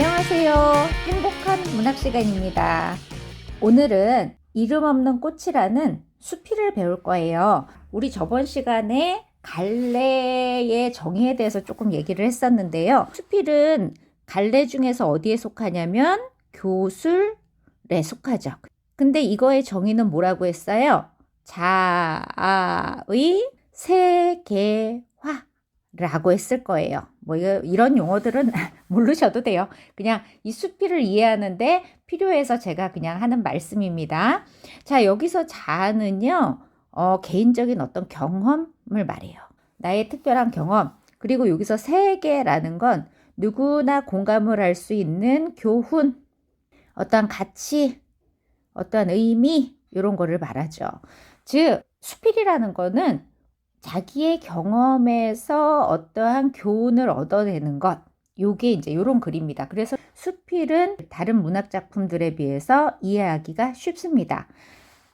안녕하세요. 행복한 문학 시간입니다. 오늘은 이름 없는 꽃이라는 수필을 배울 거예요. 우리 저번 시간에 갈래의 정의에 대해서 조금 얘기를 했었는데요. 수필은 갈래 중에서 어디에 속하냐면 교술에 속하죠. 근데 이거의 정의는 뭐라고 했어요? 자아의 세계화라고 했을 거예요. 뭐 이런 용어들은 모르셔도 돼요. 그냥 이 수필을 이해하는데 필요해서 제가 그냥 하는 말씀입니다. 자, 여기서 자아는요, 개인적인 어떤 경험을 말해요. 나의 특별한 경험. 그리고 여기서 세계라는 건 누구나 공감을 할 수 있는 교훈, 어떤 가치, 어떤 의미, 이런 거를 말하죠. 즉, 수필이라는 거는 자기의 경험에서 어떠한 교훈을 얻어내는 것, 요게 이제 요런 글입니다. 그래서 수필은 다른 문학 작품들에 비해서 이해하기가 쉽습니다.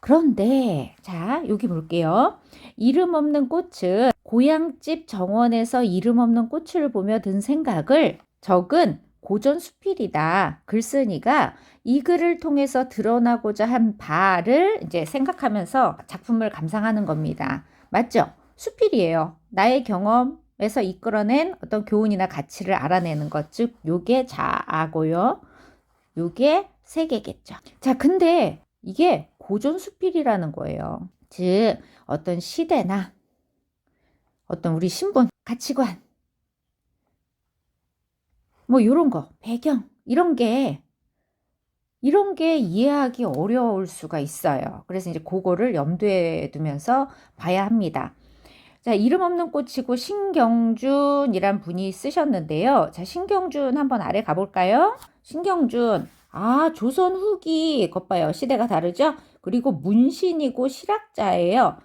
그런데 자, 여기 볼게요. 이름 없는 꽃은 고향집 정원에서 이름 없는 꽃을 보며 든 생각을 적은 고전 수필이다. 글쓴이가 이 글을 통해서 드러나고자 한 바를 이제 생각하면서 작품을 감상하는 겁니다. 맞죠? 수필이에요. 나의 경험에서 이끌어낸 어떤 교훈이나 가치를 알아내는 것, 즉 요게 자아고요. 요게 세계겠죠. 자, 근데 이게 고전 수필이라는 거예요. 즉 어떤 시대나 어떤 우리 신분, 가치관, 뭐 이런 거, 배경 이런 게 이해하기 어려울 수가 있어요. 그래서 이제 그거를 염두에 두면서 봐야 합니다. 자, 이름 없는 꽃이고 신경준이란 분이 쓰셨는데요. 자, 신경준 한번 아래 가볼까요? 신경준, 조선 후기, 것 봐요. 시대가 다르죠? 그리고 문신이고 실학자예요.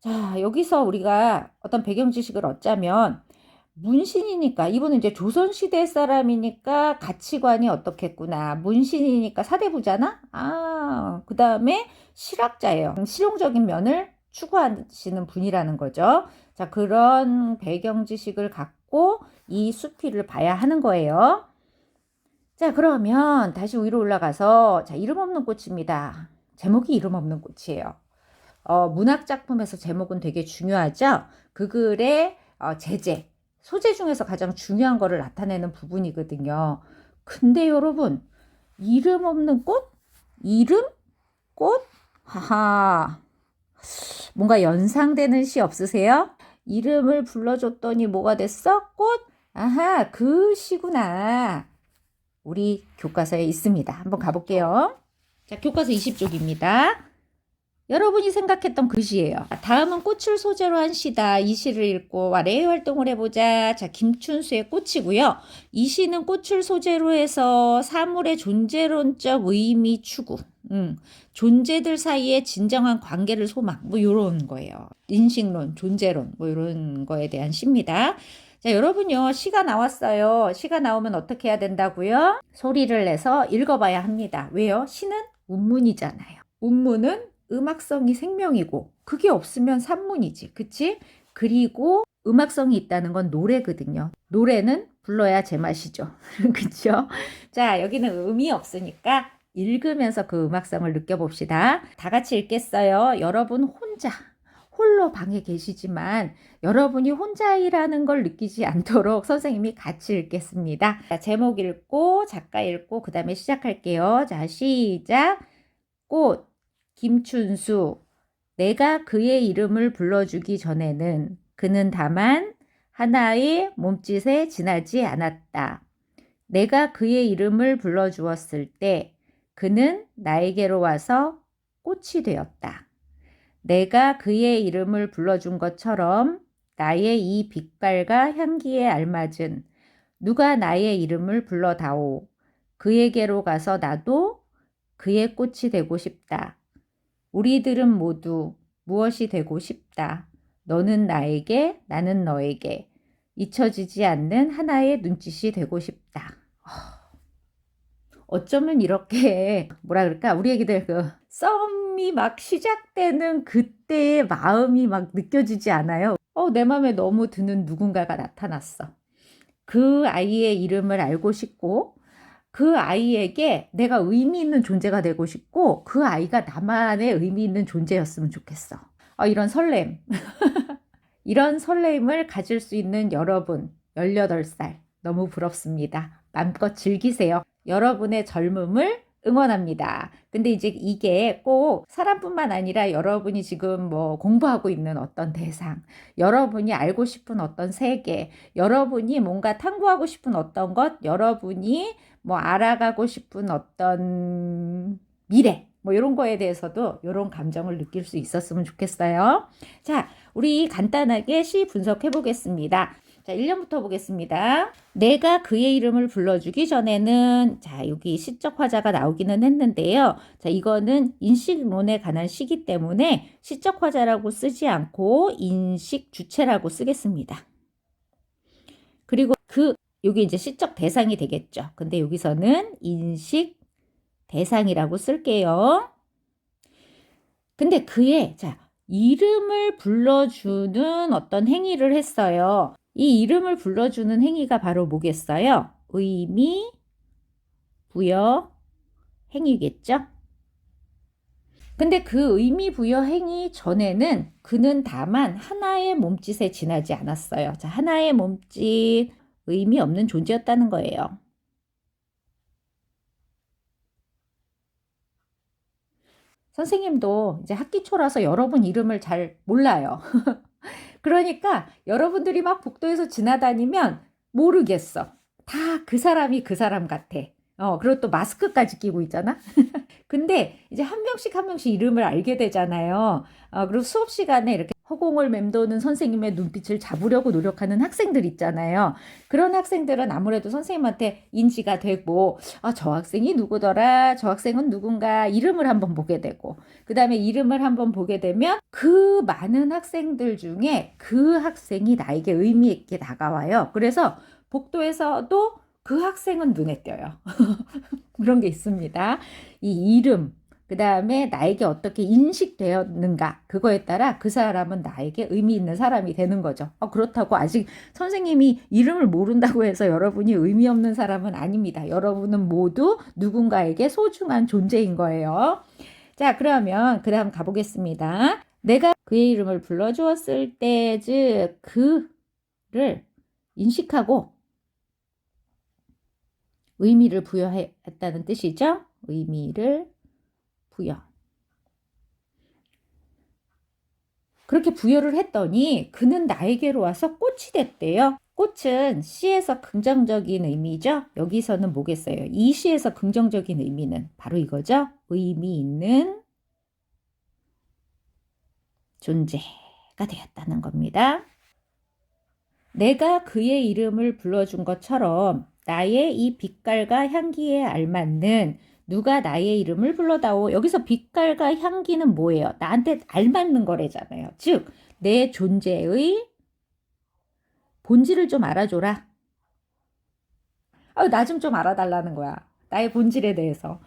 자, 여기서 우리가 어떤 배경 지식을 얻자면, 문신이니까, 이분은 이제 조선시대 사람이니까 가치관이 어떻겠구나. 문신이니까 사대부잖아? 그 다음에 실학자예요. 실용적인 면을 추구하시는 분이라는 거죠. 자, 그런 배경 지식을 갖고 이 수필을 봐야 하는 거예요. 자, 그러면 다시 위로 올라가서, 자, 이름 없는 꽃입니다. 제목이 이름 없는 꽃이에요. 문학 작품에서 제목은 되게 중요하죠. 그 글의 제재, 소재 중에서 가장 중요한 거를 나타내는 부분이거든요. 근데 여러분, 이름 없는 꽃? 이름? 꽃? 하하. 뭔가 연상되는 시 없으세요? 이름을 불러줬더니 뭐가 됐어? 꽃? 아하, 그 시구나. 우리 교과서에 있습니다. 한번 가볼게요. 자, 교과서 20쪽입니다. 여러분이 생각했던 글씨예요. 다음은 꽃을 소재로 한 시다. 이 시를 읽고 아래의 활동을 해보자. 자, 김춘수의 꽃이고요. 이 시는 꽃을 소재로 해서 사물의 존재론적 의미 추구, 존재들 사이의 진정한 관계를 소망, 뭐 이런 거예요. 인식론, 존재론, 뭐 이런 거에 대한 시입니다. 자, 여러분요, 시가 나왔어요. 시가 나오면 어떻게 해야 된다고요? 소리를 내서 읽어봐야 합니다. 왜요? 시는 운문이잖아요. 운문은 음악성이 생명이고 그게 없으면 산문이지. 그치? 그리고 음악성이 있다는 건 노래거든요. 노래는 불러야 제맛이죠. 그쵸? 자, 여기는 음이 없으니까 읽으면서 그 음악성을 느껴봅시다. 다 같이 읽겠어요. 여러분 혼자, 홀로 방에 계시지만 여러분이 혼자이라는 걸 느끼지 않도록 선생님이 같이 읽겠습니다. 자, 제목 읽고 작가 읽고 그 다음에 시작할게요. 자, 시작. 꽃. 김춘수. 내가 그의 이름을 불러주기 전에는 그는 다만 하나의 몸짓에 지나지 않았다. 내가 그의 이름을 불러주었을 때 그는 나에게로 와서 꽃이 되었다. 내가 그의 이름을 불러준 것처럼 나의 이 빛깔과 향기에 알맞은 누가 나의 이름을 불러다오. 그에게로 가서 나도 그의 꽃이 되고 싶다. 우리들은 모두 무엇이 되고 싶다. 너는 나에게, 나는 너에게 잊혀지지 않는 하나의 눈짓이 되고 싶다. 어쩌면 이렇게 뭐라 그럴까? 우리 애기들 그 썸이 막 시작되는 그때의 마음이 막 느껴지지 않아요? 내 마음에 너무 드는 누군가가 나타났어. 그 아이의 이름을 알고 싶고 그 아이에게 내가 의미 있는 존재가 되고 싶고 그 아이가 나만의 의미 있는 존재였으면 좋겠어. 이런 설렘. 이런 설렘을 가질 수 있는 여러분, 18살. 너무 부럽습니다. 마음껏 즐기세요. 여러분의 젊음을 응원합니다. 근데 이제 이게 꼭 사람뿐만 아니라 여러분이 지금 뭐 공부하고 있는 어떤 대상, 여러분이 알고 싶은 어떤 세계, 여러분이 뭔가 탐구하고 싶은 어떤 것, 여러분이 뭐 알아가고 싶은 어떤 미래, 뭐 이런 거에 대해서도 이런 감정을 느낄 수 있었으면 좋겠어요. 자, 우리 간단하게 시 분석해 보겠습니다. 자, 1년부터 보겠습니다. 내가 그의 이름을 불러주기 전에는, 자, 여기 시적 화자가 나오기는 했는데요. 자, 이거는 인식론에 관한 시기 때문에 시적 화자라고 쓰지 않고 인식 주체라고 쓰겠습니다. 그리고 여기 이제 시적 대상이 되겠죠. 근데 여기서는 인식 대상이라고 쓸게요. 근데 자, 이름을 불러주는 어떤 행위를 했어요. 이 이름을 불러주는 행위가 바로 뭐겠어요? 의미, 부여, 행위겠죠? 근데 그 의미 부여 행위 전에는 그는 다만 하나의 몸짓에 지나지 않았어요. 자, 하나의 몸짓, 의미 없는 존재였다는 거예요. 선생님도 이제 학기 초라서 여러분 이름을 잘 몰라요. 그러니까 여러분들이 막 복도에서 지나다니면 모르겠어. 다 그 사람이 그 사람 같아. 그리고 또 마스크까지 끼고 있잖아. 근데 이제 한 명씩 한 명씩 이름을 알게 되잖아요. 그리고 수업 시간에 이렇게 허공을 맴도는 선생님의 눈빛을 잡으려고 노력하는 학생들 있잖아요. 그런 학생들은 아무래도 선생님한테 인지가 되고, 저 학생이 누구더라? 저 학생은 누군가? 이름을 한번 보게 되고, 그 다음에 이름을 한번 보게 되면 그 많은 학생들 중에 그 학생이 나에게 의미 있게 다가와요. 그래서 복도에서도 그 학생은 눈에 띄어요. 그런 게 있습니다. 이 이름, 그 다음에 나에게 어떻게 인식되었는가, 그거에 따라 그 사람은 나에게 의미 있는 사람이 되는 거죠. 그렇다고 아직 선생님이 이름을 모른다고 해서 여러분이 의미 없는 사람은 아닙니다. 여러분은 모두 누군가에게 소중한 존재인 거예요. 자, 그러면 그 다음 가보겠습니다. 내가 그의 이름을 불러주었을 때, 즉, 그를 인식하고 의미를 부여했다는 뜻이죠. 의미를 부여. 그렇게 부여를 했더니 그는 나에게로 와서 꽃이 됐대요. 꽃은 시에서 긍정적인 의미죠. 여기서는 뭐겠어요? 이 시에서 긍정적인 의미는 바로 이거죠. 의미 있는 존재가 되었다는 겁니다. 내가 그의 이름을 불러준 것처럼 나의 이 빛깔과 향기에 알맞는 누가 나의 이름을 불러다오. 여기서 빛깔과 향기는 뭐예요? 나한테 알맞는 거래잖아요. 즉, 내 존재의 본질을 좀 알아줘라. 나 좀 알아달라는 거야. 나의 본질에 대해서.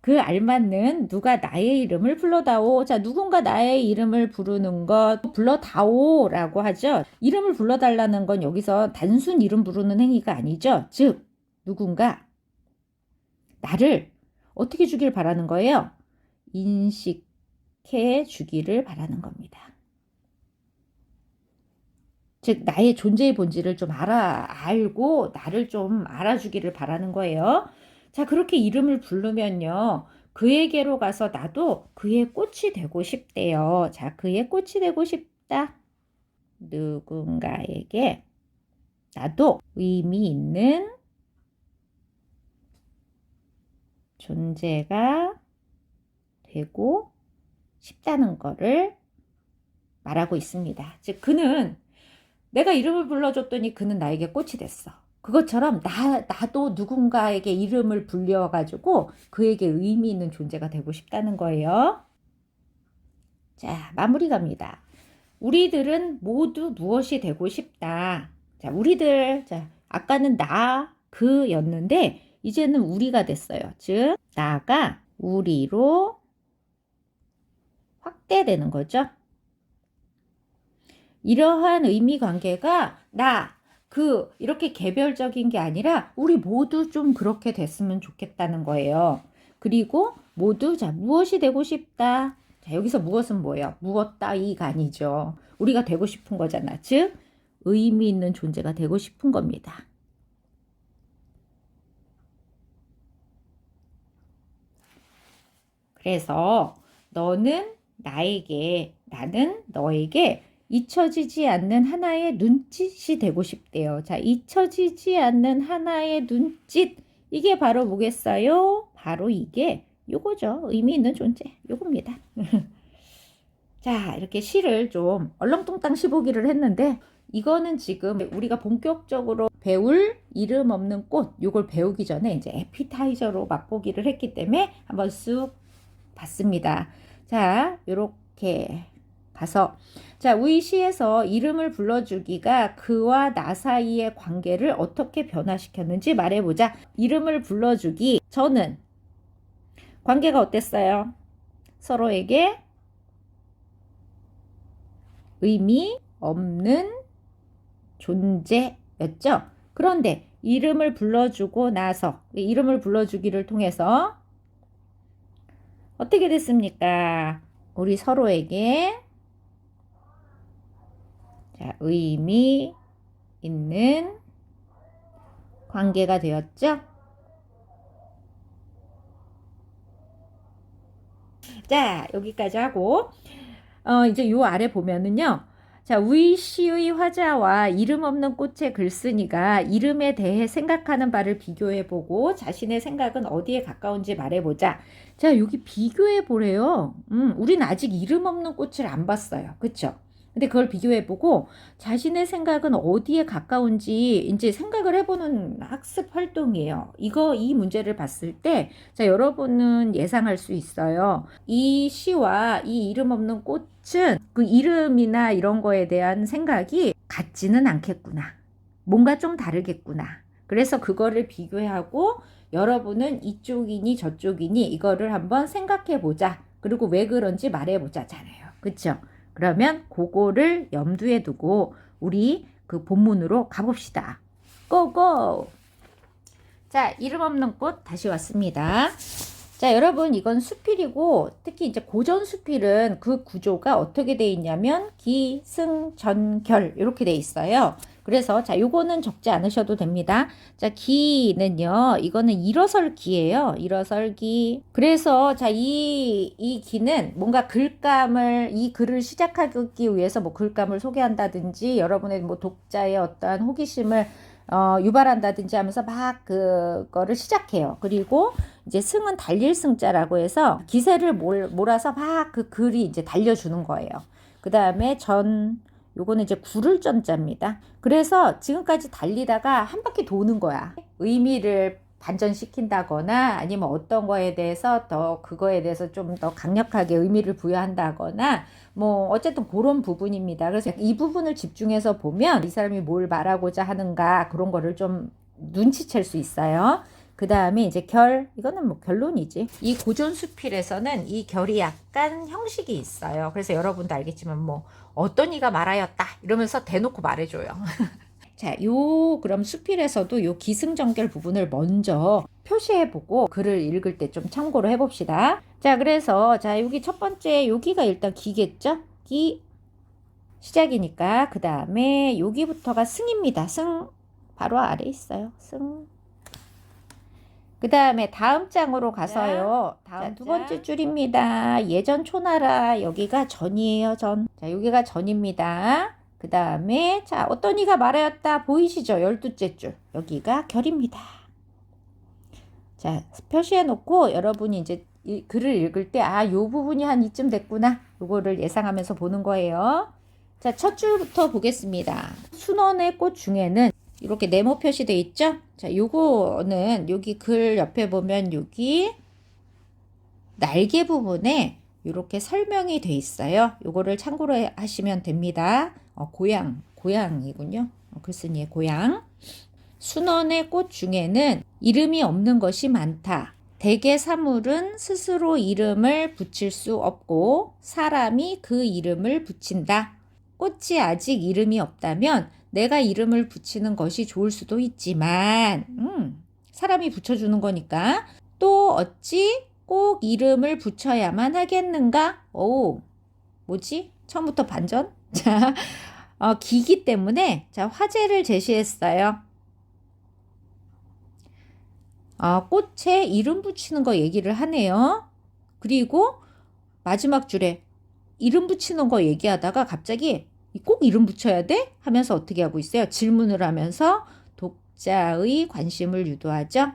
그 알맞는 누가 나의 이름을 불러다오. 자, 누군가 나의 이름을 부르는 것, 불러다오라고 하죠. 이름을 불러달라는 건 여기서 단순 이름 부르는 행위가 아니죠. 즉, 누군가 나를 어떻게 주길 바라는 거예요? 인식해 주기를 바라는 겁니다. 즉, 나의 존재의 본질을 좀 알고 나를 좀 알아주기를 바라는 거예요. 자, 그렇게 이름을 부르면요. 그에게로 가서 나도 그의 꽃이 되고 싶대요. 자, 그의 꽃이 되고 싶다. 누군가에게 나도 의미 있는 존재가 되고 싶다는 거를 말하고 있습니다. 즉, 그는 내가 이름을 불러줬더니 그는 나에게 꽃이 됐어. 그것처럼 나도 누군가에게 이름을 불려가지고 그에게 의미 있는 존재가 되고 싶다는 거예요. 자, 마무리 갑니다. 우리들은 모두 무엇이 되고 싶다. 자, 우리들, 자, 아까는 그였는데 이제는 우리가 됐어요. 즉, 나가 우리로 확대되는 거죠. 이러한 의미 관계가 이렇게 개별적인 게 아니라 우리 모두 좀 그렇게 됐으면 좋겠다는 거예요. 그리고 모두 자, 무엇이 되고 싶다. 자, 여기서 무엇은 뭐예요? 무엇 따위가 아니죠. 우리가 되고 싶은 거잖아. 즉, 의미 있는 존재가 되고 싶은 겁니다. 그래서 너는 나에게, 나는 너에게 잊혀지지 않는 하나의 눈짓이 되고 싶대요. 자, 잊혀지지 않는 하나의 눈짓. 이게 바로 뭐겠어요? 바로 이게 요거죠. 의미 있는 존재. 요겁니다. 자, 이렇게 시를 좀 얼렁뚱땅 씹어보기를 했는데 이거는 지금 우리가 본격적으로 배울 이름 없는 꽃 요걸 배우기 전에 이제 에피타이저로 맛보기를 했기 때문에 한번 쑥 봤습니다. 자, 요렇게 가서 자, 우리 시에서 이름을 불러주기가 그와 나 사이의 관계를 어떻게 변화시켰는지 말해보자. 이름을 불러주기 저는 관계가 어땠어요? 서로에게 의미 없는 존재였죠. 그런데 이름을 불러주고 나서 이름을 불러주기를 통해서 어떻게 됐습니까? 우리 서로에게 자, 의미 있는 관계가 되었죠. 자, 여기까지 하고 이제 요 아래 보면은요. 자, 우이시의 화자와 이름 없는 꽃의 글쓴이가 이름에 대해 생각하는 바를 비교해보고 자신의 생각은 어디에 가까운지 말해보자. 자, 여기 비교해보래요. 우린 아직 이름 없는 꽃을 안 봤어요. 그쵸? 근데 그걸 비교해보고 자신의 생각은 어디에 가까운지 이제 생각을 해보는 학습 활동이에요. 이 문제를 봤을 때, 자, 여러분은 예상할 수 있어요. 이 시와 이 이름 없는 꽃은 그 이름이나 이런 거에 대한 생각이 같지는 않겠구나. 뭔가 좀 다르겠구나. 그래서 그거를 비교하고 여러분은 이쪽이니 저쪽이니 이거를 한번 생각해 보자. 그리고 왜 그런지 말해 보자잖아요. 그쵸? 그러면 그거를 염두에 두고 우리 그 본문으로 가봅시다. 고고! 자, 이름 없는 꽃 다시 왔습니다. 자, 여러분 이건 수필이고 특히 이제 고전 수필은 그 구조가 어떻게 돼 있냐면 기, 승, 전, 결 이렇게 돼 있어요. 그래서 자, 요거는 적지 않으셔도 됩니다. 자, 기는요. 이거는 일어설기예요. 일어설기. 그래서 자, 이 기는 뭔가 글감을 이 글을 시작하기 위해서 뭐 글감을 소개한다든지 여러분의 뭐 독자의 어떠한 호기심을 유발한다든지 하면서 막 그거를 시작해요. 그리고 이제 승은 달릴 승자라고 해서 기세를 몰아서 막 그 글이 이제 달려주는 거예요. 그 다음에 요거는 이제 구를 전자입니다. 그래서 지금까지 달리다가 한 바퀴 도는 거야. 의미를 반전시킨다거나 아니면 어떤 거에 대해서 그거에 대해서 좀 더 강력하게 의미를 부여한다거나 뭐 어쨌든 그런 부분입니다. 그래서 이 부분을 집중해서 보면 이 사람이 뭘 말하고자 하는가 그런 거를 좀 눈치챌 수 있어요. 그 다음에 이제 이거는 뭐 결론이지. 이 고전 수필에서는 이 결이 약간 형식이 있어요. 그래서 여러분도 알겠지만 뭐 어떤 이가 말하였다 이러면서 대놓고 말해줘요. 자, 그럼 수필에서도 요 기승전결 부분을 먼저 표시해보고 글을 읽을 때 좀 참고로 해봅시다. 자, 그래서 자, 여기 첫 번째 여기가 일단 기겠죠? 기 시작이니까 그 다음에 여기부터가 승입니다. 승 바로 아래 있어요. 승. 그 다음에 다음 장으로 가서요. 다음 두 번째 줄입니다. 예전 초나라 여기가 전이에요. 전. 자, 여기가 전입니다. 그 다음에 자, 어떤 이가 말하였다 보이시죠? 12째 줄. 여기가 결입니다. 자, 표시해 놓고 여러분이 이제 이 글을 읽을 때 요 부분이 한 이쯤 됐구나. 요거를 예상하면서 보는 거예요. 자, 첫 줄부터 보겠습니다. 순원의 꽃 중에는 이렇게 네모 표시되어 있죠? 자, 요거는 여기 글 옆에 보면 여기 날개 부분에 이렇게 설명이 돼 있어요. 요거를 참고로 하시면 됩니다. 고양이군요. 글쓴이의 고양. 순원의 꽃 중에는 이름이 없는 것이 많다. 대개 사물은 스스로 이름을 붙일 수 없고 사람이 그 이름을 붙인다. 꽃이 아직 이름이 없다면 내가 이름을 붙이는 것이 좋을 수도 있지만 사람이 붙여주는 거니까 또 어찌 꼭 이름을 붙여야만 하겠는가? 오, 뭐지? 처음부터 반전? 자, 기기 때문에 자, 화제를 제시했어요. 꽃에 이름 붙이는 거 얘기를 하네요. 그리고 마지막 줄에 이름 붙이는 거 얘기하다가 갑자기 꼭 이름 붙여야 돼? 하면서 어떻게 하고 있어요? 질문을 하면서 독자의 관심을 유도하죠.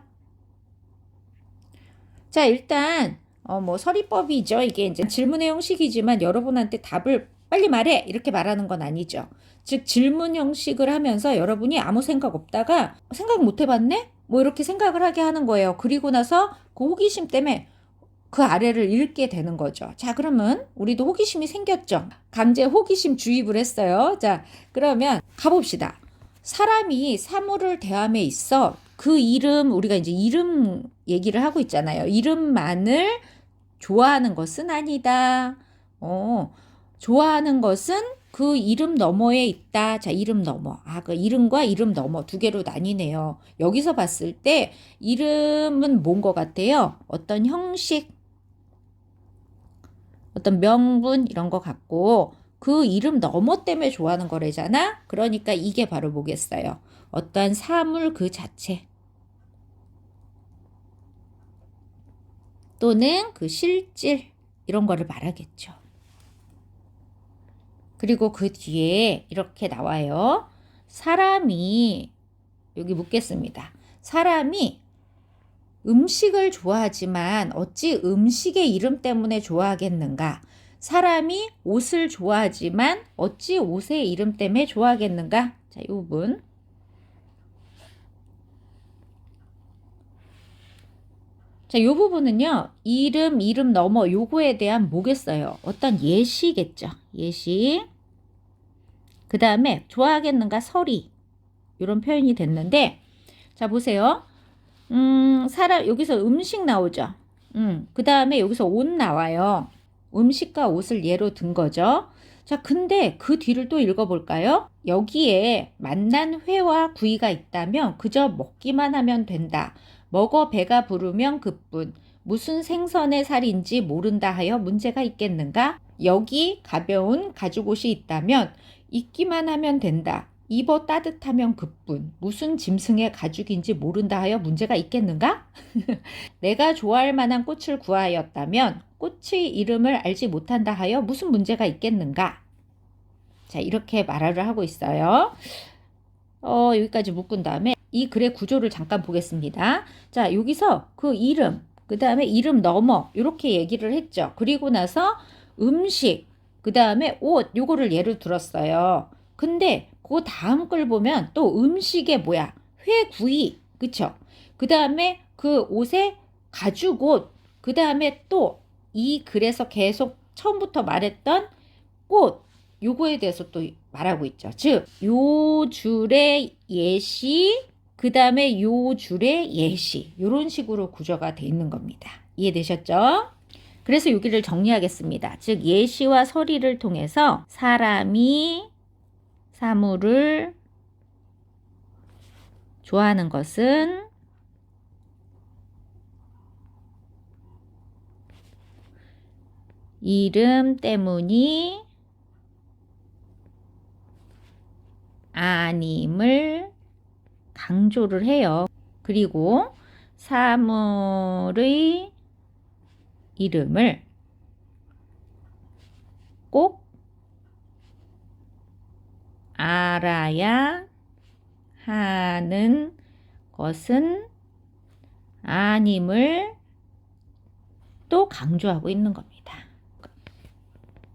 자, 일단 뭐 서리법이죠. 이게 이제 질문의 형식이지만 여러분한테 답을 빨리 말해 이렇게 말하는 건 아니죠. 즉 질문 형식을 하면서 여러분이 아무 생각 없다가 생각 못 해봤네? 뭐 이렇게 생각을 하게 하는 거예요. 그리고 나서 그 호기심 때문에 그 아래를 읽게 되는 거죠. 자, 그러면 우리도 호기심이 생겼죠. 강제 호기심 주입을 했어요. 자, 그러면 가봅시다. 사람이 사물을 대함에 있어 그 이름, 우리가 이제 이름 얘기를 하고 있잖아요. 이름만을 좋아하는 것은 아니다. 좋아하는 것은 그 이름 너머에 있다. 자, 이름 너머. 그 이름과 이름 너머 두 개로 나뉘네요. 여기서 봤을 때 이름은 뭔 것 같아요? 어떤 형식, 어떤 명분 이런 거 같고 그 이름 너머 때문에 좋아하는 거래잖아. 그러니까 이게 바로 뭐겠어요? 어떠한 사물 그 자체 또는 그 실질 이런 거를 말하겠죠. 그리고 그 뒤에 이렇게 나와요. 사람이 여기 묻겠습니다. 사람이 음식을 좋아하지만 어찌 음식의 이름 때문에 좋아하겠는가? 사람이 옷을 좋아하지만 어찌 옷의 이름 때문에 좋아하겠는가? 자, 이 부분. 자, 이 부분은요. 이름 넘어 요거에 대한 뭐겠어요? 어떤 예시겠죠. 예시. 그 다음에 좋아하겠는가? 서리. 이런 표현이 됐는데 자, 보세요. 사람 여기서 음식 나오죠. 그 다음에 여기서 옷 나와요. 음식과 옷을 예로 든 거죠. 자, 근데 그 뒤를 또 읽어볼까요? 여기에 맛난 회와 구이가 있다면 그저 먹기만 하면 된다. 먹어 배가 부르면 그뿐. 무슨 생선의 살인지 모른다 하여 문제가 있겠는가? 여기 가벼운 가죽옷이 있다면 입기만 하면 된다. 입어 따뜻하면 그뿐. 무슨 짐승의 가죽인지 모른다 하여 문제가 있겠는가? 내가 좋아할 만한 꽃을 구하였다면 꽃의 이름을 알지 못한다 하여 무슨 문제가 있겠는가? 자, 이렇게 말을 하고 있어요. 여기까지 묶은 다음에 이 글의 구조를 잠깐 보겠습니다. 자, 여기서 그 이름, 그 다음에 이름 넘어 이렇게 얘기를 했죠. 그리고 나서 음식, 그 다음에 옷 요거를 예를 들었어요. 근데 그 다음 걸 보면 또 음식에 뭐야? 회구이, 그쵸? 그 다음에 그 옷에 가죽옷, 그 다음에 또 이 글에서 계속 처음부터 말했던 꽃, 요거에 대해서 또 말하고 있죠. 즉, 요 줄의 예시, 그 다음에 요 줄의 예시, 요런 식으로 구조가 돼 있는 겁니다. 이해되셨죠? 그래서 여기를 정리하겠습니다. 즉, 예시와 서리를 통해서 사람이 사물을 좋아하는 것은 이름 때문이 아님을 강조를 해요. 그리고 사물의 이름을 꼭 알아야 하는 것은 아님을 또 강조하고 있는 겁니다.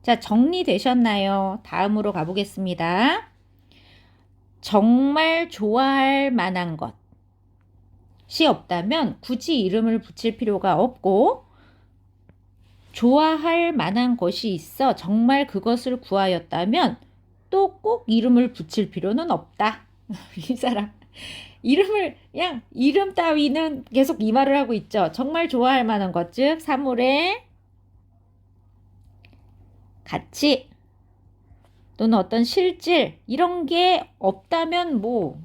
자, 정리되셨나요? 다음으로 가보겠습니다. 정말 좋아할 만한 것이 없다면 굳이 이름을 붙일 필요가 없고 좋아할 만한 것이 있어 정말 그것을 구하였다면 또 꼭 이름을 붙일 필요는 없다. 이 사람 이름을 그냥 이름 따위는 계속 이 말을 하고 있죠. 정말 좋아할 만한 것, 즉 사물의 가치 또는 어떤 실질 이런 게 없다면 뭐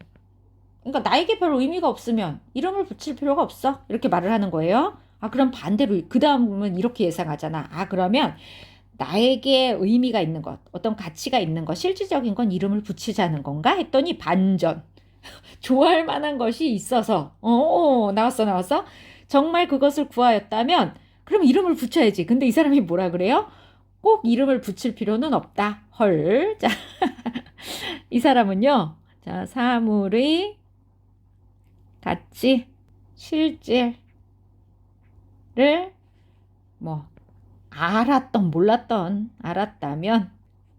그러니까 나에게 별 의미가 없으면 이름을 붙일 필요가 없어. 이렇게 말을 하는 거예요. 아, 그럼 반대로 그 다음은 이렇게 예상하잖아. 아, 그러면 나에게 의미가 있는 것, 어떤 가치가 있는 것, 실질적인 건 이름을 붙이자는 건가? 했더니 반전. 좋아할 만한 것이 있어서. 나왔어. 정말 그것을 구하였다면 그럼 이름을 붙여야지. 근데 이 사람이 뭐라 그래요? 꼭 이름을 붙일 필요는 없다. 헐. 자, 이 사람은요. 자, 사물의 가치, 실질을 뭐 알았다면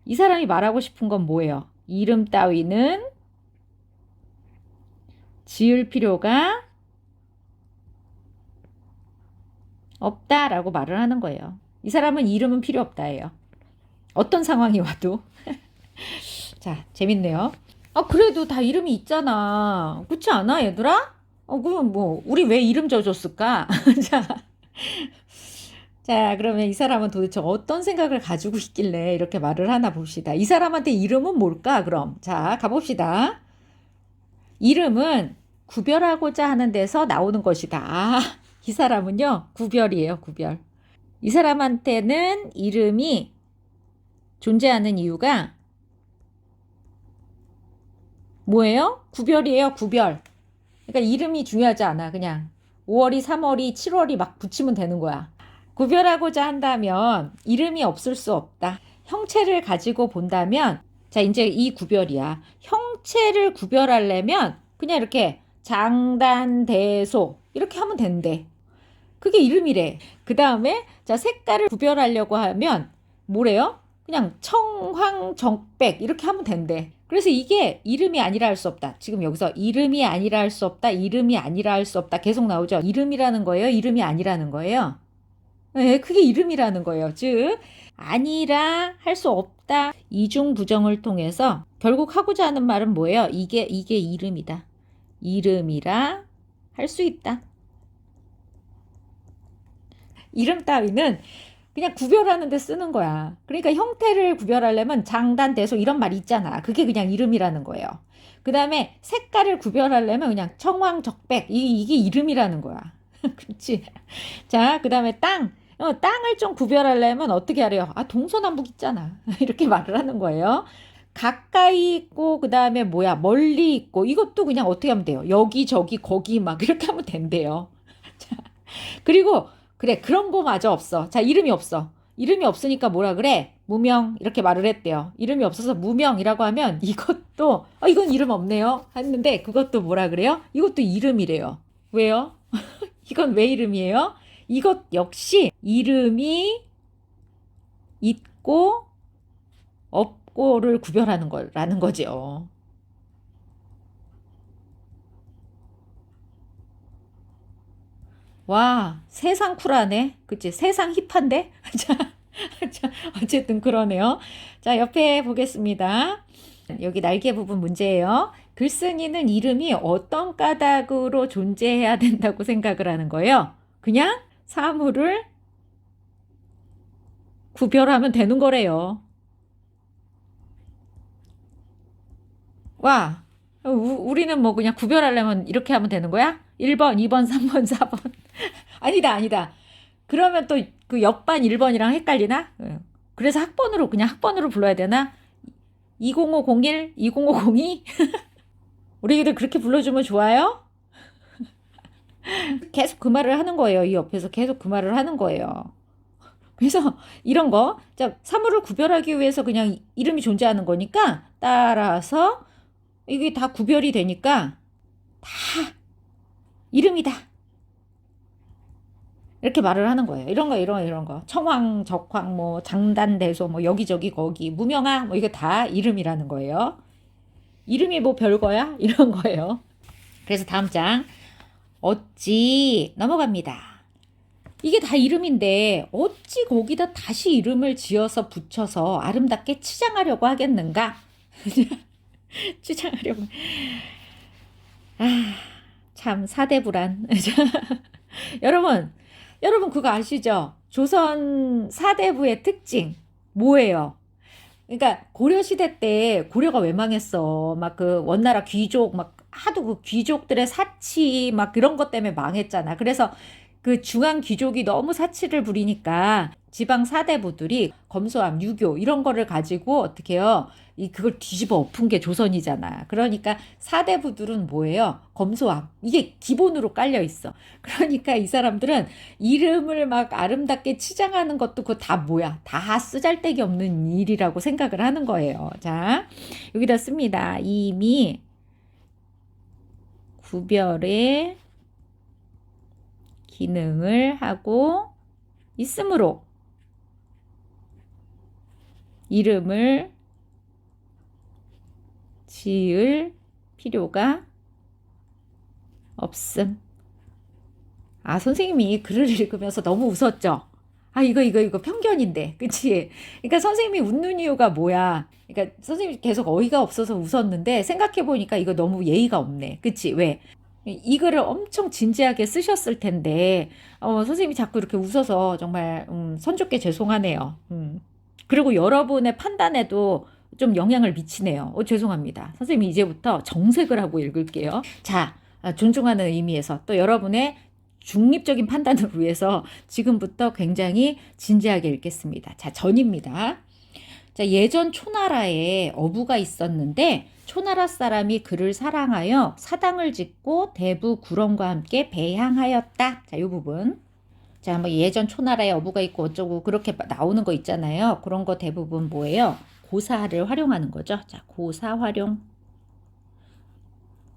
이 사람이 말하고 싶은 건 뭐예요? 이름 따위는 지을 필요가 없다라고 말을 하는 거예요. 이 사람은 이름은 필요 없다예요. 어떤 상황이 와도. 자, 재밌네요. 아, 그래도 다 이름이 있잖아. 그렇지 않아, 얘들아? 그럼 뭐 우리 왜 이름 져줬을까? 자, 그러면 이 사람은 도대체 어떤 생각을 가지고 있길래 이렇게 말을 하나 봅시다. 이 사람한테 이름은 뭘까, 그럼? 자, 가봅시다. 이름은 구별하고자 하는 데서 나오는 것이다. 아, 이 사람은요, 구별이에요, 구별. 이 사람한테는 이름이 존재하는 이유가 뭐예요? 구별이에요, 구별. 그러니까 이름이 중요하지 않아. 그냥 5월이, 3월이, 7월이 막 붙이면 되는 거야. 구별하고자 한다면 이름이 없을 수 없다. 형체를 가지고 본다면, 자, 이제 이 구별이야. 형체를 구별하려면 그냥 이렇게 장단대소 이렇게 하면 된대. 그게 이름이래. 그 다음에 자, 색깔을 구별하려고 하면 뭐래요? 그냥 청황정백 이렇게 하면 된대. 그래서 이게 이름이 아니라 할 수 없다. 지금 여기서 이름이 아니라 할 수 없다. 이름이 아니라 할 수 없다. 계속 나오죠. 이름이라는 거예요. 이름이 아니라는 거예요. 네, 그게 이름이라는 거예요. 즉 아니라 할 수 없다. 이중 부정을 통해서 결국 하고자 하는 말은 뭐예요? 이게 이름이다. 이름이라 할 수 있다. 이름 따위는 그냥 구별하는 데 쓰는 거야. 그러니까 형태를 구별하려면 장단대소 이런 말 있잖아. 그게 그냥 이름이라는 거예요. 그 다음에 색깔을 구별하려면 그냥 청황적백 이게 이름이라는 거야. 그렇지? 자, 그 다음에 땅을 좀 구별하려면 어떻게 하래요? 아, 동서남북 있잖아. 이렇게 말을 하는 거예요. 가까이 있고 그 다음에 멀리 있고 이것도 그냥 어떻게 하면 돼요? 여기 저기 거기 막 이렇게 하면 된대요. 자, 그리고 그래, 그런 거마저 없어. 자, 이름이 없어. 이름이 없으니까 뭐라 그래? 무명 이렇게 말을 했대요. 이름이 없어서 무명이라고 하면 이것도 이건 이름 없네요 했는데 그것도 뭐라 그래요? 이것도 이름이래요. 왜요? 이건 왜 이름이에요? 이것 역시 이름이 있고 없고를 구별하는 거라는 거죠. 와, 세상 쿨하네. 그치? 세상 힙한데? 자, 어쨌든 그러네요. 자, 옆에 보겠습니다. 여기 날개 부분 문제예요. 글쓴이는 이름이 어떤 까닭으로 존재해야 된다고 생각을 하는 거예요? 그냥 사물을 구별하면 되는 거래요. 와, 우리는 뭐 그냥 구별하려면 이렇게 하면 되는 거야? 1번, 2번, 3번, 4번. 아니다. 그러면 또 그 옆반 1번이랑 헷갈리나? 그래서 그냥 학번으로 불러야 되나? 20501, 20502? 우리 애들 그렇게 불러주면 좋아요? 계속 그 말을 하는 거예요. 이 옆에서 계속 그 말을 하는 거예요. 그래서 이런 거, 자, 사물을 구별하기 위해서 그냥 이름이 존재하는 거니까 따라서 이게 다 구별이 되니까 다 이름이다. 이렇게 말을 하는 거예요. 이런 거. 청황, 적황, 뭐, 장단대소, 뭐, 여기저기, 거기, 무명아, 뭐, 이게 다 이름이라는 거예요. 이름이 뭐 별거야? 이런 거예요. 그래서 다음 장. 어찌 넘어갑니다. 이게 다 이름인데, 어찌 거기다 다시 이름을 지어서 붙여서 아름답게 치장하려고 하겠는가? 치장하려고. 참, 사대불안. 여러분 그거 아시죠? 조선 사대부의 특징 뭐예요? 그러니까 고려시대 때 고려가 왜 망했어? 막 그 원나라 귀족 막 하도 그 귀족들의 사치 막 그런 것 때문에 망했잖아. 그래서 그 중앙 귀족이 너무 사치를 부리니까 지방 사대부들이 검소함, 유교 이런 거를 가지고 어떻게 해요? 그걸 뒤집어 엎은 게 조선이잖아. 그러니까 사대부들은 뭐예요? 검소함. 이게 기본으로 깔려 있어. 그러니까 이 사람들은 이름을 막 아름답게 치장하는 것도 그거 다 뭐야? 다 쓰잘데기 없는 일이라고 생각을 하는 거예요. 자, 여기다 씁니다. 이미 구별의 기능을 하고 있으므로 이름을 지을 필요가 없음. 아, 선생님이 글을 읽으면서 너무 웃었죠? 아, 이거 편견인데. 그치? 그러니까 선생님이 웃는 이유가 뭐야? 그러니까 선생님이 계속 어이가 없어서 웃었는데 생각해보니까 이거 너무 예의가 없네. 그치? 왜? 이 글을 엄청 진지하게 쓰셨을 텐데, 선생님이 자꾸 이렇게 웃어서 정말, 선조께 죄송하네요. 그리고 여러분의 판단에도 좀 영향을 미치네요. 죄송합니다. 선생님이 이제부터 정색을 하고 읽을게요. 자, 존중하는 의미에서 또 여러분의 중립적인 판단을 위해서 지금부터 굉장히 진지하게 읽겠습니다. 자, 전입니다. 자, 예전 초나라에 어부가 있었는데 초나라 사람이 그를 사랑하여 사당을 짓고 대부 구런과 함께 배향하였다. 자, 이 부분. 자, 뭐 예전 초나라에 어부가 있고 어쩌고 그렇게 나오는 거 있잖아요. 그런 거 대부분 뭐예요? 고사를 활용하는 거죠. 자, 고사 활용.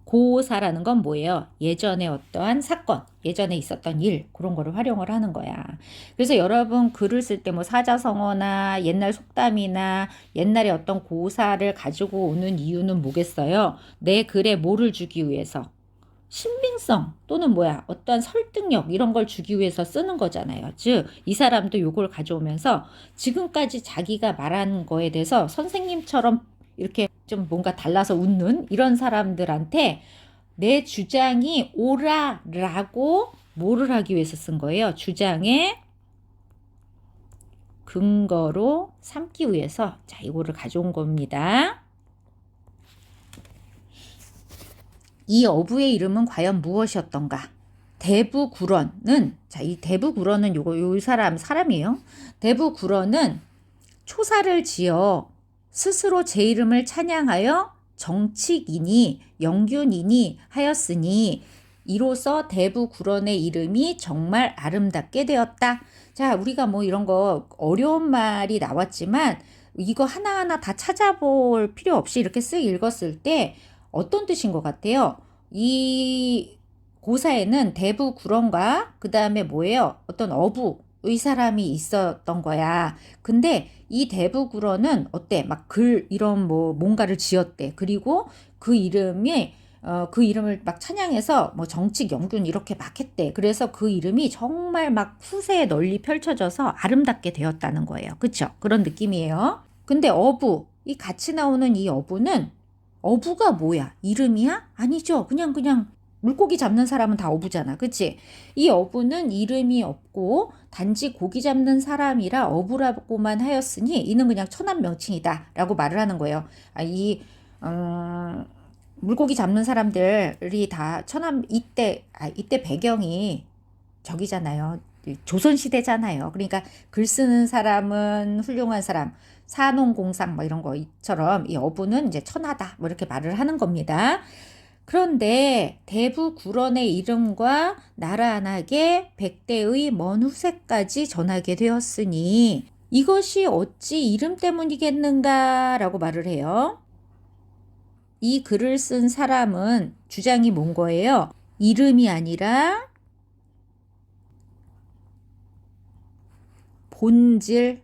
고사라는 건 뭐예요? 예전에 어떠한 사건, 예전에 있었던 일, 그런 거를 활용을 하는 거야. 그래서 여러분 글을 쓸 때 뭐 사자성어나 옛날 속담이나 옛날에 어떤 고사를 가지고 오는 이유는 뭐겠어요? 내 글에 뭐를 주기 위해서? 신빙성 또는 뭐야 어떠한 설득력 이런 걸 주기 위해서 쓰는 거잖아요. 즉 이 사람도 요걸 가져오면서 지금까지 자기가 말한 거에 대해서 선생님처럼 이렇게 좀 뭔가 달라서 웃는 이런 사람들한테 내 주장이 옳아라고 뭐를 하기 위해서 쓴 거예요. 주장의 근거로 삼기 위해서 자 이거를 가져온 겁니다. 이 어부의 이름은 과연 무엇이었던가? 대부구런은 자, 이 대부구런은 요 사람이에요. 대부구런은 초사를 지어 스스로 제 이름을 찬양하여 정칙이니 영균이니 하였으니 이로써 대부구런의 이름이 정말 아름답게 되었다. 자, 우리가 뭐 이런 거 어려운 말이 나왔지만 이거 하나하나 다 찾아볼 필요 없이 이렇게 쓱 읽었을 때 어떤 뜻인 것 같아요? 이 고사에는 대부구런과 그 다음에 뭐예요? 어떤 어부의 사람이 있었던 거야. 근데 이 대부구런은 어때? 막 글 이런 뭐 뭔가를 지었대. 그리고 그 이름이 그 이름을 막 찬양해서 뭐 정칙 영균 이렇게 막 했대. 그래서 그 이름이 정말 막 후세에 널리 펼쳐져서 아름답게 되었다는 거예요. 그쵸? 그런 느낌이에요. 근데 어부, 이 같이 나오는 이 어부는 어부가 뭐야? 이름이야? 아니죠. 그냥 물고기 잡는 사람은 다 어부잖아. 그치? 이 어부는 이름이 없고 단지 고기 잡는 사람이라 어부라고만 하였으니 이는 그냥 천한 명칭이다 라고 말을 하는 거예요. 물고기 잡는 사람들이 다 이때 배경이 저기잖아요. 조선시대잖아요. 그러니까 글 쓰는 사람은 훌륭한 사람, 산농공상 뭐 이런 거처럼 이 어부는 이제 천하다 뭐 이렇게 말을 하는 겁니다. 그런데 대부구런의 이름과 나란하게 백대의 먼 후세까지 전하게 되었으니 이것이 어찌 이름 때문이겠는가라고 말을 해요. 이 글을 쓴 사람은 주장이 뭔 거예요? 이름이 아니라 본질,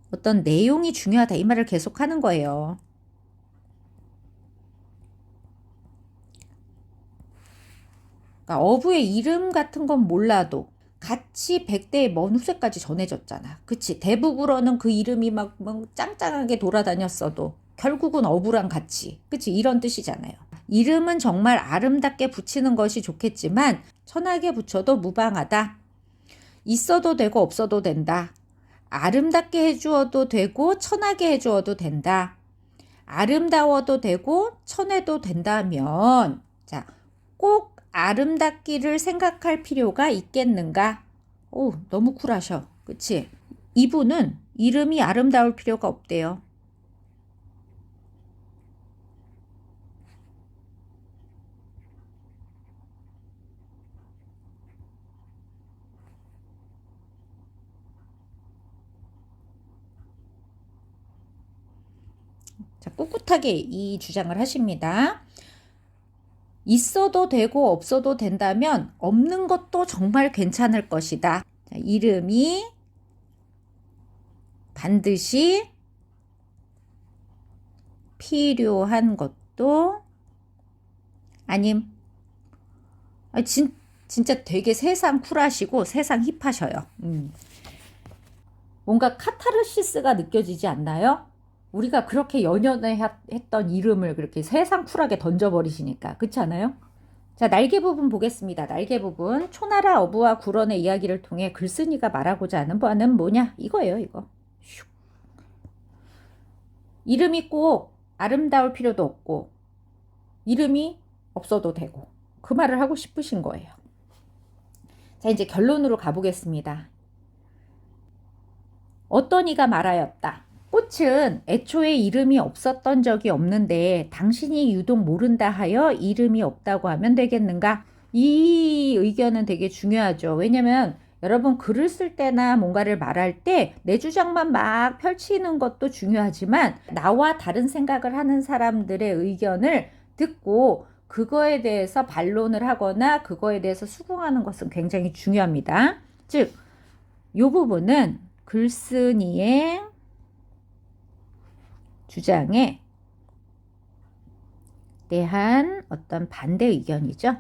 어떤 내용이 중요하다 이 말을 계속하는 거예요. 그러니까 어부의 이름 같은 건 몰라도 같이 백대의 먼 후세까지 전해졌잖아. 그치? 대부구로는 그 이름이 막 짱짱하게 돌아다녔어도 결국은 어부랑 같이. 그치? 이런 뜻이잖아요. 이름은 정말 아름답게 붙이는 것이 좋겠지만 천하게 붙여도 무방하다. 있어도 되고 없어도 된다. 아름답게 해주어도 되고 천하게 해주어도 된다. 아름다워도 되고 천해도 된다면, 자, 꼭 아름답기를 생각할 필요가 있겠는가? 오, 너무 쿨하셔. 그치? 이분은 이름이 아름다울 필요가 없대요. 자, 꿋꿋하게 이 주장을 하십니다. 있어도 되고 없어도 된다면 없는 것도 정말 괜찮을 것이다. 자, 이름이 반드시 필요한 것도 아님. 진짜 되게 세상 쿨하시고 세상 힙하셔요. 뭔가 카타르시스가 느껴지지 않나요? 우리가 그렇게 연연해 했던 이름을 그렇게 세상 쿨하게 던져버리시니까. 그렇지 않아요? 자, 날개 부분 보겠습니다. 날개 부분. 초나라 어부와 구런의 이야기를 통해 글쓴이가 말하고자 하는 바는 뭐냐? 이거예요, 이거. 이름이 꼭 아름다울 필요도 없고 이름이 없어도 되고 그 말을 하고 싶으신 거예요. 자, 이제 결론으로 가보겠습니다. 어떤 이가 말하였다. 꽃은 애초에 이름이 없었던 적이 없는데 당신이 유독 모른다 하여 이름이 없다고 하면 되겠는가? 이 의견은 되게 중요하죠. 왜냐면 여러분 글을 쓸 때나 뭔가를 말할 때 내 주장만 막 펼치는 것도 중요하지만 나와 다른 생각을 하는 사람들의 의견을 듣고 그거에 대해서 반론을 하거나 그거에 대해서 수긍하는 것은 굉장히 중요합니다. 즉, 이 부분은 글쓴이의 주장에 대한 어떤 반대 의견이죠.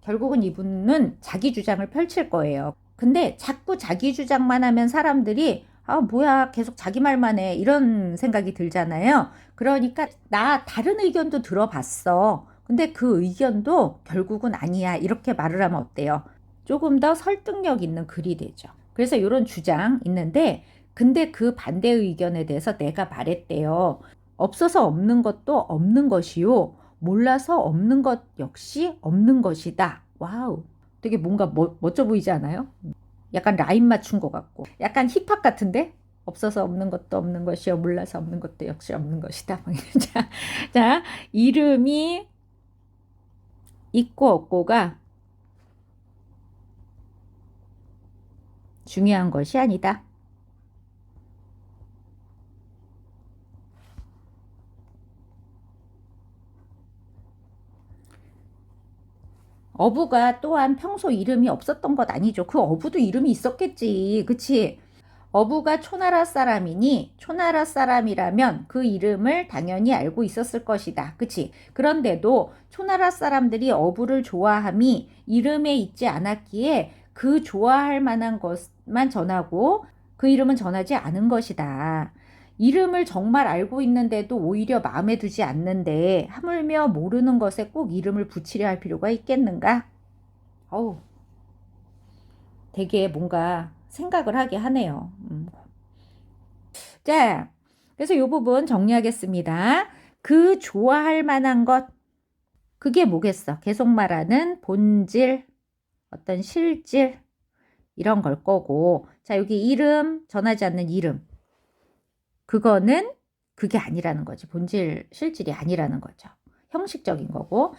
결국은 이분은 자기 주장을 펼칠 거예요. 근데 자꾸 자기 주장만 하면 사람들이 아, 뭐야, 계속 자기 말만 해. 이런 생각이 들잖아요. 그러니까 나 다른 의견도 들어봤어. 근데 그 의견도 결국은 아니야. 이렇게 말을 하면 어때요? 조금 더 설득력 있는 글이 되죠. 그래서 이런 주장 있는데 근데 그 반대 의견에 대해서 내가 말했대요. 없어서 없는 것도 없는 것이요. 몰라서 없는 것 역시 없는 것이다. 와우. 되게 뭔가 멋져 보이지 않아요? 약간 라인 맞춘 것 같고. 약간 힙합 같은데? 없어서 없는 것도 없는 것이요. 몰라서 없는 것도 역시 없는 것이다. 자, 자, 이름이 있고 없고가 중요한 것이 아니다. 어부가 또한 평소 이름이 없었던 것 아니죠. 그 어부도 이름이 있었겠지. 그치? 어부가 초나라 사람이니 초나라 사람이라면 그 이름을 당연히 알고 있었을 것이다. 그치? 그런데도 초나라 사람들이 어부를 좋아함이 이름에 있지 않았기에 그 좋아할 만한 것만 전하고 그 이름은 전하지 않은 것이다. 이름을 정말 알고 있는데도 오히려 마음에 두지 않는데 하물며 모르는 것에 꼭 이름을 붙이려 할 필요가 있겠는가? 어우, 되게 뭔가 생각을 하게 하네요. 자, 그래서 이 부분 정리하겠습니다. 그 좋아할 만한 것, 그게 뭐겠어? 계속 말하는 본질, 어떤 실질, 이런 걸 거고. 자, 여기 이름, 전하지 않는 이름. 그거는 그게 아니라는 거지. 본질, 실질이 아니라는 거죠. 형식적인 거고.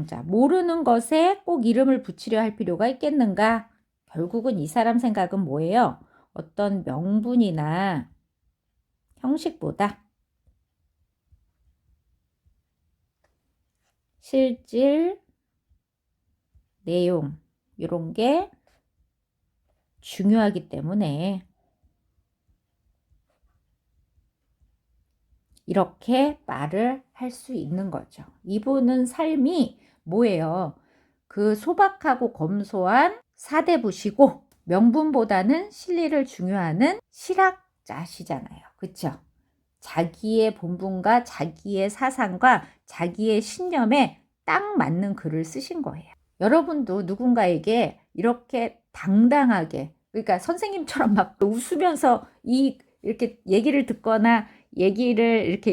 자, 모르는 것에 꼭 이름을 붙이려 할 필요가 있겠는가? 결국은 이 사람 생각은 뭐예요? 어떤 명분이나 형식보다 실질, 내용 이런 게 중요하기 때문에 이렇게 말을 할 수 있는 거죠. 이분은 삶이 뭐예요? 그 소박하고 검소한 사대부시고 명분보다는 실리를 중요하는 실학자시잖아요. 그렇죠? 자기의 본분과 자기의 사상과 자기의 신념에 딱 맞는 글을 쓰신 거예요. 여러분도 누군가에게 이렇게 당당하게 그러니까 선생님처럼 막 웃으면서 이렇게 얘기를 듣거나 얘기를 이렇게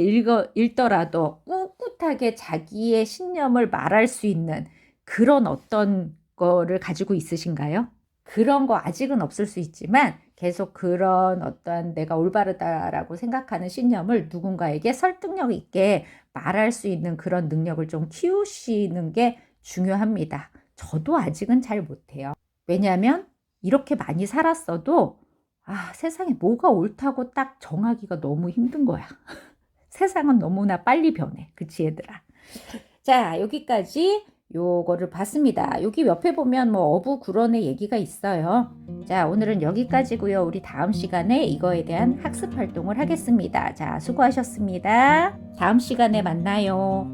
읽더라도 꿋꿋하게 자기의 신념을 말할 수 있는 그런 어떤 거를 가지고 있으신가요? 그런 거 아직은 없을 수 있지만 계속 그런 어떠한 내가 올바르다라고 생각하는 신념을 누군가에게 설득력 있게 말할 수 있는 그런 능력을 좀 키우시는 게 중요합니다. 저도 아직은 잘 못해요. 왜냐하면 이렇게 많이 살았어도 세상에 뭐가 옳다고 딱 정하기가 너무 힘든 거야. 세상은 너무나 빨리 변해. 그치, 얘들아? 자, 여기까지 요거를 봤습니다. 여기 옆에 보면 뭐 어부구런의 얘기가 있어요. 자, 오늘은 여기까지고요. 우리 다음 시간에 이거에 대한 학습 활동을 하겠습니다. 자, 수고하셨습니다. 다음 시간에 만나요.